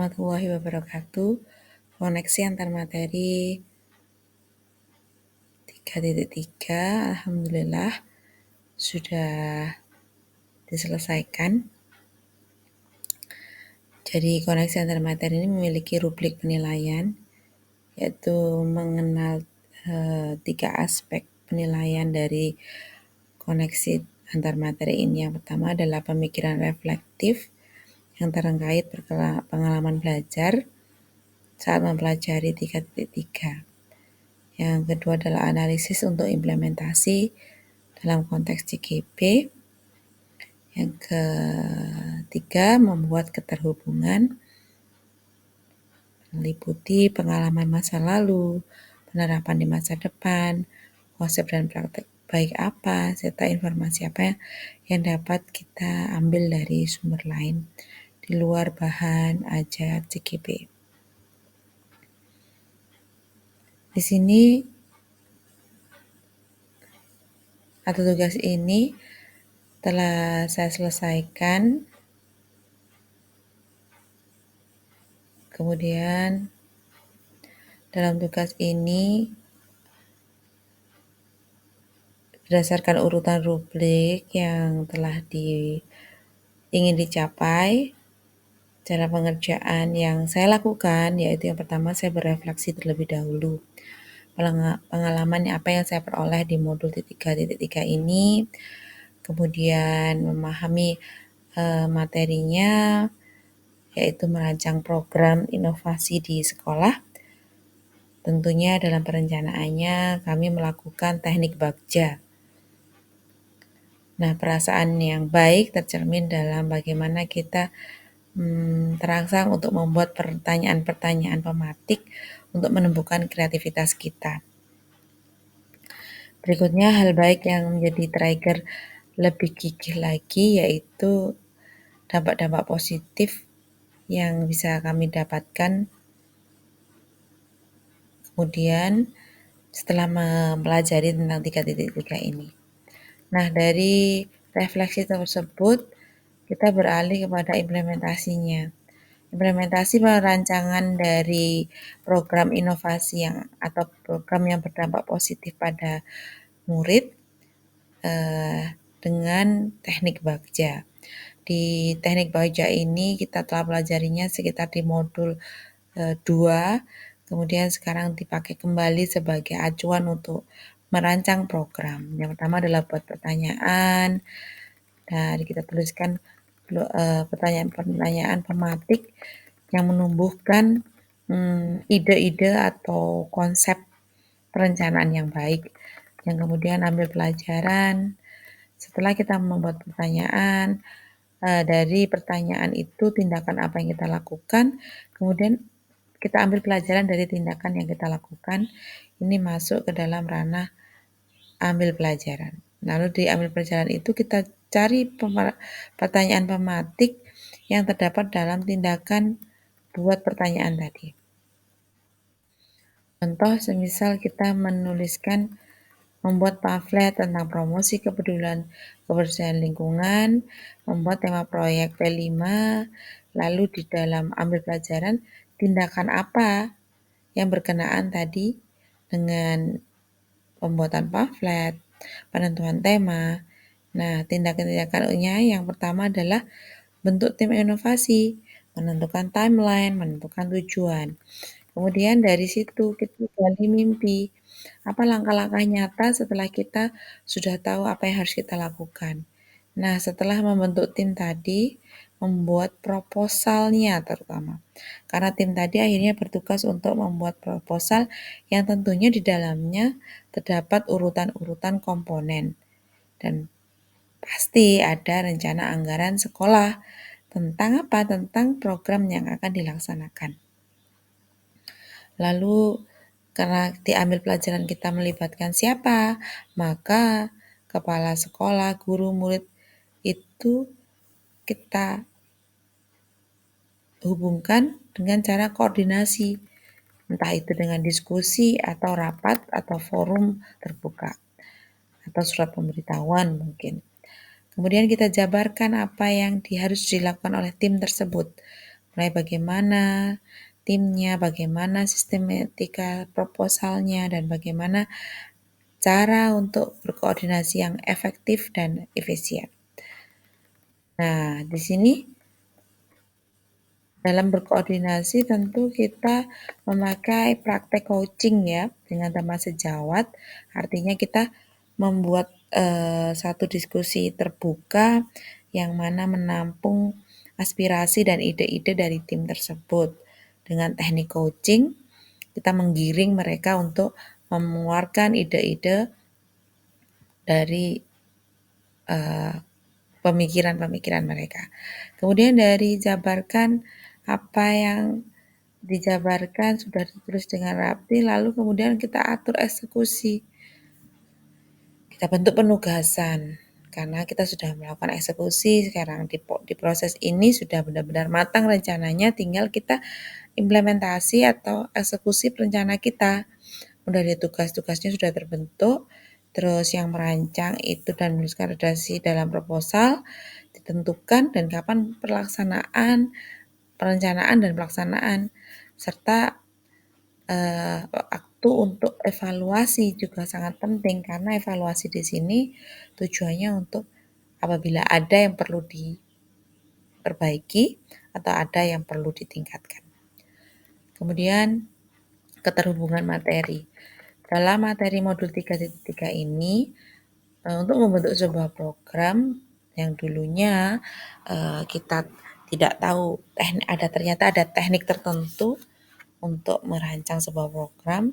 Warahmatullahi wabarakatuh. Koneksi antar materi 3.3 alhamdulillah sudah diselesaikan. Jadi koneksi antar materi ini memiliki rubrik penilaian, yaitu mengenal 3 aspek penilaian dari koneksi antar materi ini. Yang pertama adalah pemikiran reflektif yang terkait pengalaman belajar saat mempelajari 3.3. Yang kedua adalah analisis untuk implementasi dalam konteks CGP. Yang ketiga, membuat keterhubungan, meliputi pengalaman masa lalu, penerapan di masa depan, konsep dan praktek baik apa, serta informasi apa yang dapat kita ambil dari sumber lain di luar bahan ajar CGP. Di sini atau tugas ini telah saya selesaikan. Kemudian dalam tugas ini berdasarkan urutan rubrik yang telah ingin dicapai, cara pengerjaan yang saya lakukan yaitu yang pertama saya berefleksi terlebih dahulu. Pengalaman apa yang saya peroleh di modul 3.3 ini, kemudian memahami materinya, yaitu merancang program inovasi di sekolah. Tentunya dalam perencanaannya kami melakukan teknik bagja. Nah, perasaan yang baik tercermin dalam bagaimana kita terangsang untuk membuat pertanyaan-pertanyaan pematik untuk menumbuhkan kreativitas kita. Berikutnya, hal baik yang menjadi trigger lebih gigih lagi yaitu dampak-dampak positif yang bisa kami dapatkan kemudian setelah mempelajari tentang 3.3 ini. Nah, dari refleksi tersebut kita beralih kepada implementasinya. Implementasi perancangan dari program inovasi atau program yang berdampak positif pada murid dengan teknik bagja. Di teknik bagja ini kita telah pelajarinya sekitar di modul 2, kemudian sekarang dipakai kembali sebagai acuan untuk merancang program. Yang pertama adalah buat pertanyaan, dan kita tuliskan pertanyaan-pertanyaan pematik yang menumbuhkan ide-ide atau konsep perencanaan yang baik. Yang kemudian ambil pelajaran. Setelah kita membuat pertanyaan, dari pertanyaan itu tindakan apa yang kita lakukan, kemudian kita ambil pelajaran dari tindakan yang kita lakukan. Ini masuk ke dalam ranah ambil pelajaran. Lalu di ambil pelajaran itu kita cari pertanyaan pematik yang terdapat dalam tindakan buat pertanyaan tadi. Contoh semisal kita menuliskan membuat pamflet tentang promosi kebersihan lingkungan, membuat tema proyek P5, lalu di dalam ambil pelajaran tindakan apa yang berkenaan tadi dengan pembuatan pamflet, penentuan tema. Nah, tindakan-tindakannya yang pertama adalah bentuk tim inovasi, menentukan timeline, menentukan tujuan. Kemudian dari situ kita gali mimpi. Apa langkah-langkah nyata setelah kita sudah tahu apa yang harus kita lakukan. Nah, setelah membentuk tim tadi, membuat proposalnya terutama. Karena tim tadi akhirnya bertugas untuk membuat proposal yang tentunya di dalamnya terdapat urutan-urutan komponen. Dan pasti ada rencana anggaran sekolah tentang apa? Tentang program yang akan dilaksanakan. Lalu karena diambil pelajaran kita melibatkan siapa, maka kepala sekolah, guru, murid itu kita hubungkan dengan cara koordinasi, entah itu dengan diskusi atau rapat atau forum terbuka atau surat pemberitahuan mungkin. Kemudian kita jabarkan apa yang harus dilakukan oleh tim tersebut. mulai bagaimana timnya, bagaimana sistematika proposalnya, dan bagaimana cara untuk berkoordinasi yang efektif dan efisien. Nah, di sini dalam berkoordinasi tentu kita memakai praktek coaching ya dengan teman sejawat, artinya kita membuat satu diskusi terbuka yang mana menampung aspirasi dan ide-ide dari tim tersebut. Dengan teknik coaching, kita menggiring mereka untuk mengeluarkan ide-ide dari pemikiran-pemikiran mereka. Kemudian dari jabarkan apa yang dijabarkan sudah ditulis dengan rapi, lalu kemudian kita atur eksekusi. Kita bentuk penugasan karena kita sudah melakukan eksekusi sekarang di proses ini sudah benar-benar matang rencananya, tinggal kita implementasi atau eksekusi perencana kita. Udah ada tugas-tugasnya sudah terbentuk, terus yang merancang itu dan menuliskan redaksi dalam proposal ditentukan dan kapan perencanaan dan pelaksanaan serta waktu untuk evaluasi juga sangat penting karena evaluasi di sini tujuannya untuk apabila ada yang perlu diperbaiki atau ada yang perlu ditingkatkan. Kemudian keterhubungan materi. Dalam materi modul 3.3 ini untuk membentuk sebuah program yang dulunya kita tidak tahu ternyata ada teknik tertentu untuk merancang sebuah program.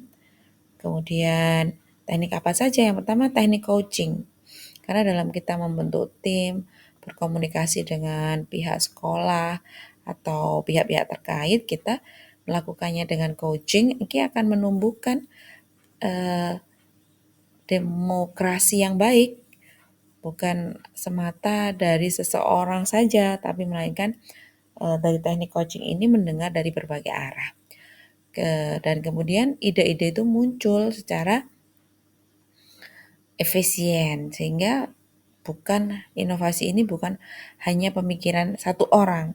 Kemudian teknik apa saja? Yang pertama teknik coaching. Karena dalam kita membentuk tim, berkomunikasi dengan pihak sekolah atau pihak-pihak terkait, kita melakukannya dengan coaching, ini akan menumbuhkan demokrasi yang baik, bukan semata dari seseorang saja, tapi melainkan dari teknik coaching ini mendengar dari berbagai arah. Dan kemudian ide-ide itu muncul secara efisien, sehingga inovasi ini bukan hanya pemikiran satu orang.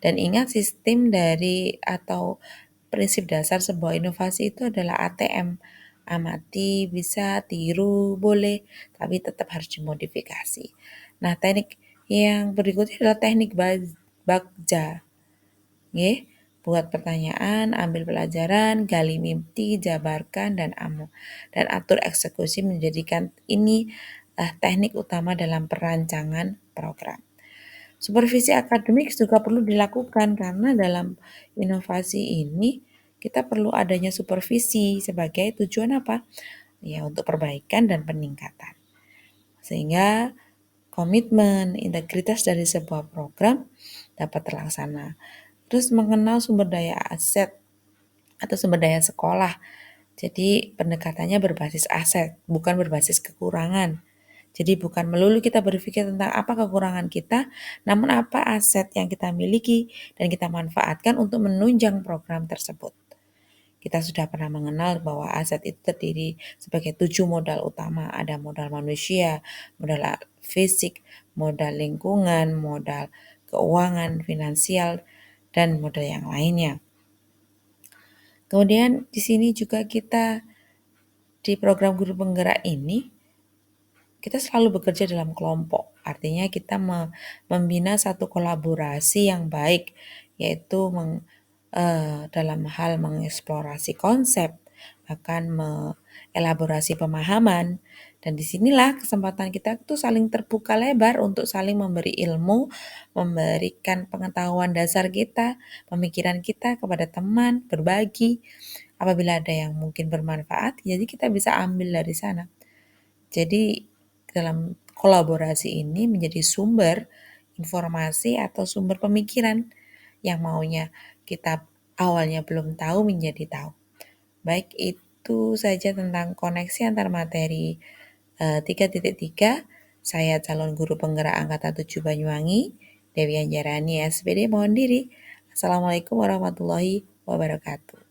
Dan ingat sistem dari atau prinsip dasar sebuah inovasi itu adalah ATM. Amati, bisa, tiru, boleh, tapi tetap harus dimodifikasi. Nah, teknik yang berikutnya adalah teknik bagja. Nggih, buat pertanyaan, ambil pelajaran, gali mimpi, jabarkan, dan atur eksekusi menjadikan ini teknik utama dalam perancangan program. Supervisi akademik juga perlu dilakukan karena dalam inovasi ini kita perlu adanya supervisi sebagai tujuan apa? Ya, untuk perbaikan dan peningkatan. Sehingga komitmen, integritas dari sebuah program dapat terlaksana. Terus mengenal sumber daya aset atau sumber daya sekolah. Jadi pendekatannya berbasis aset, bukan berbasis kekurangan. Jadi bukan melulu kita berpikir tentang apa kekurangan kita, namun apa aset yang kita miliki dan kita manfaatkan untuk menunjang program tersebut. Kita sudah pernah mengenal bahwa aset itu terdiri sebagai 7 modal utama. Ada modal manusia, modal fisik, modal lingkungan, modal keuangan, finansial, dan modal yang lainnya. Kemudian di sini juga kita di program guru penggerak ini kita selalu bekerja dalam kelompok. Artinya kita membina satu kolaborasi yang baik, yaitu dalam hal mengeksplorasi konsep, bahkan mengelaborasi pemahaman. Dan disinilah kesempatan kita tuh saling terbuka lebar untuk saling memberi ilmu, memberikan pengetahuan dasar kita, pemikiran kita kepada teman, berbagi. Apabila ada yang mungkin bermanfaat, jadi kita bisa ambil dari sana. Jadi dalam kolaborasi ini menjadi sumber informasi atau sumber pemikiran yang maunya kita awalnya belum tahu menjadi tahu. Baik, itu saja tentang koneksi antar materi 3.3. Saya calon guru penggerak angkatan 7 Banyuwangi, Dewi Anjarani SPD, mohon diri. Assalamualaikum warahmatullahi wabarakatuh.